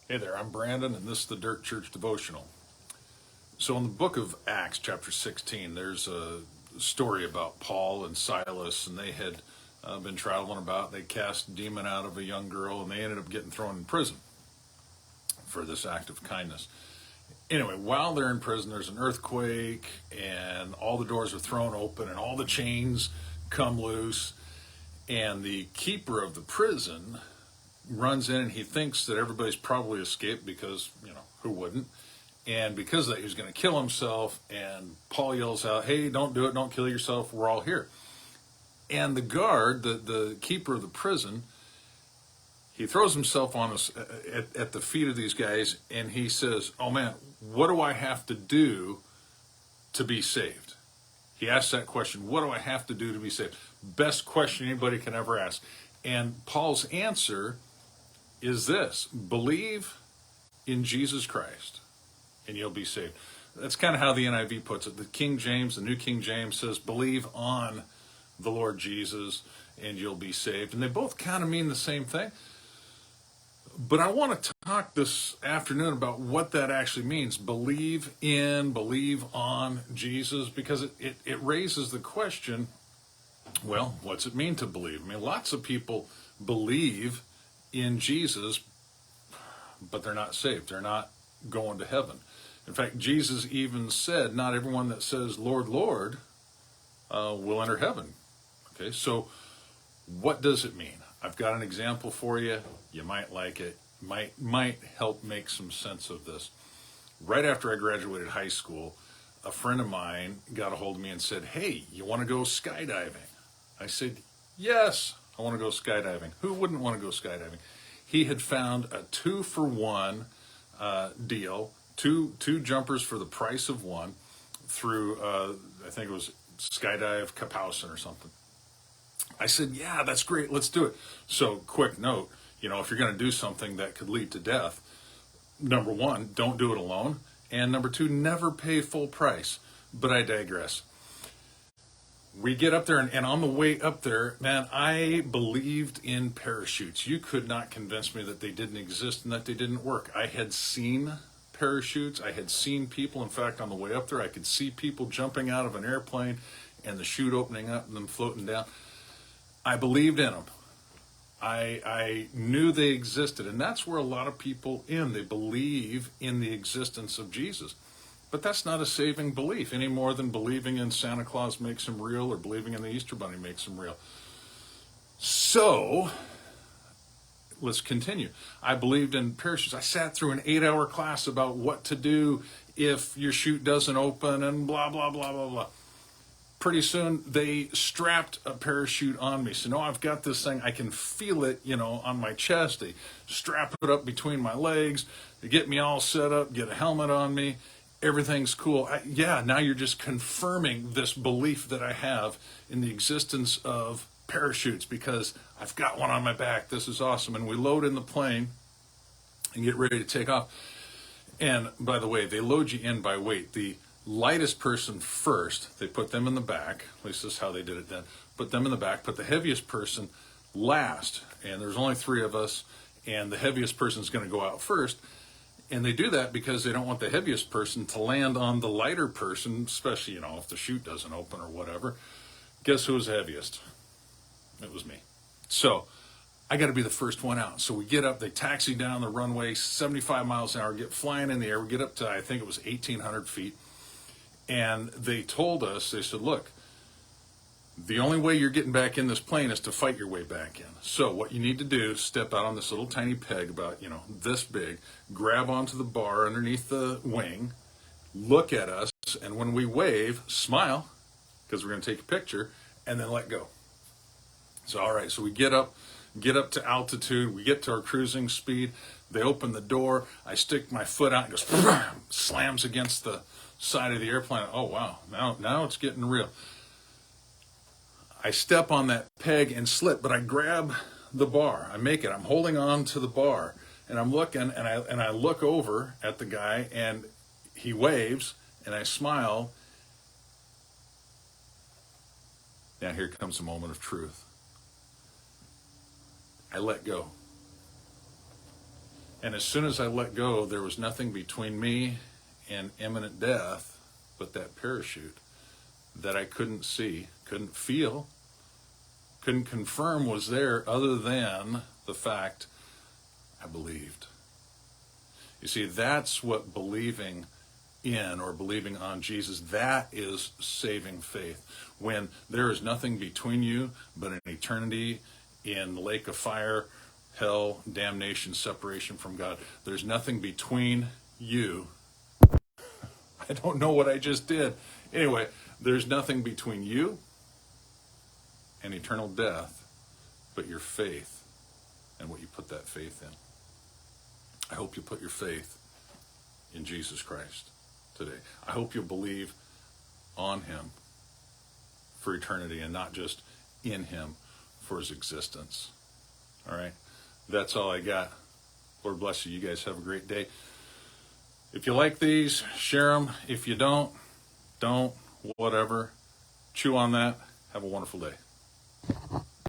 Hey there, I'm Brandon, and this is the Dirt Church Devotional. So, in the book of Acts, chapter 16, there's a story about Paul and Silas, and they had been traveling about. They cast a demon out of a young girl, and they ended up getting thrown in prison for this act of kindness. Anyway, while they're in prison, there's an earthquake, and all the doors are thrown open, and all the chains come loose, and the keeper of the prison runs in and he thinks that everybody's probably escaped because, who wouldn't? And because of that, he was going to kill himself. And Paul yells out, "Hey, don't do it. Don't kill yourself. We're all here." And the guard, the keeper of the prison, he throws himself on us at the feet of these guys. And he says, "Oh man, what do I have to do to be saved?" He asks that question. What do I have to do to be saved? Best question anybody can ever ask. And Paul's answer is this: believe in Jesus Christ and you'll be saved. That's kind of how the NIV puts it. The King James, the New King James says, believe on the Lord Jesus and you'll be saved. And they both kind of mean the same thing. But I want to talk this afternoon about what that actually means. Believe on Jesus, because it raises the question, well, what's it mean to believe? I mean, lots of people believe in Jesus, but they're not saved. They're not going to heaven. In fact, Jesus even said, not everyone that says, "Lord, Lord," will enter heaven. Okay, so what does it mean? I've got an example for you. You might like it. Might help make some sense of this. Right after I graduated high school, a friend of mine got a hold of me and said, "Hey, you want to go skydiving?" I said, "Yes, I want to go skydiving." Who wouldn't want to go skydiving? He had found a 2-for-1 deal, two jumpers for the price of one through, I think it was Skydive Kapowsin or something. I said, "Yeah, that's great. Let's do it." So, quick note, if you're going to do something that could lead to death, number one, don't do it alone. And number two, never pay full price. But I digress. We get up there, and on the way up there, man, I believed in parachutes. You could not convince me that they didn't exist and that they didn't work. I had seen parachutes. I had seen people. In fact, on the way up there, I could see people jumping out of an airplane and the chute opening up and them floating down. I believed in them. I knew they existed. And that's where a lot of people they believe in the existence of Jesus. But that's not a saving belief any more than believing in Santa Claus makes him real or believing in the Easter Bunny makes him real. So, let's continue. I believed in parachutes. I sat through an 8-hour class about what to do if your chute doesn't open and blah, blah, blah, blah, blah. Pretty soon, they strapped a parachute on me. So now I've got this thing. I can feel it, on my chest. They strap it up between my legs. They get me all set up, get a helmet on me. Everything's cool. Now you're just confirming this belief that I have in the existence of parachutes because I've got one on my back. This is awesome. And we load in the plane and get ready to take off. And by the way, they load you in by weight. The lightest person first, they put them in the back. At least this is how they did it then. Put them in the back, put the heaviest person last. And there's only 3 of us, and the heaviest person is going to go out first. And they do that because they don't want the heaviest person to land on the lighter person, especially, if the chute doesn't open or whatever. Guess who was heaviest? It was me. So I got to be the first one out. So we get up, they taxi down the runway, 75 miles an hour, get flying in the air. We get up to, I think it was 1,800 feet. And they told us, they said, "Look, the only way you're getting back in this plane is to fight your way back in. So what you need to do is step out on this little tiny peg about, this big, grab onto the bar underneath the wing, look at us, and when we wave, smile, because we're going to take a picture, and then let go." So, all right, so we get up to altitude, we get to our cruising speed, they open the door, I stick my foot out, and it goes, slams against the side of the airplane. Oh, wow, now it's getting real. I step on that peg and slip, but I grab the bar. I make it. I'm holding on to the bar, and I'm looking, and I look over at the guy, and he waves, and I smile. Now here comes a moment of truth. I let go. And as soon as I let go, there was nothing between me and imminent death but that parachute that I couldn't see, couldn't feel, couldn't confirm was there, other than the fact I believed. You see, that's what believing in or believing on Jesus, that is saving faith. When there is nothing between you but an eternity in the lake of fire, hell, damnation, separation from God. There's nothing between you. I don't know what I just did. Anyway, there's nothing between you and eternal death but your faith and what you put that faith in. I hope you put your faith in Jesus Christ today. I hope you believe on him for eternity and not just in him for his existence. All right? That's all I got. Lord bless you. You guys have a great day. If you like these, share them. If you don't, whatever. Chew on that. Have a wonderful day.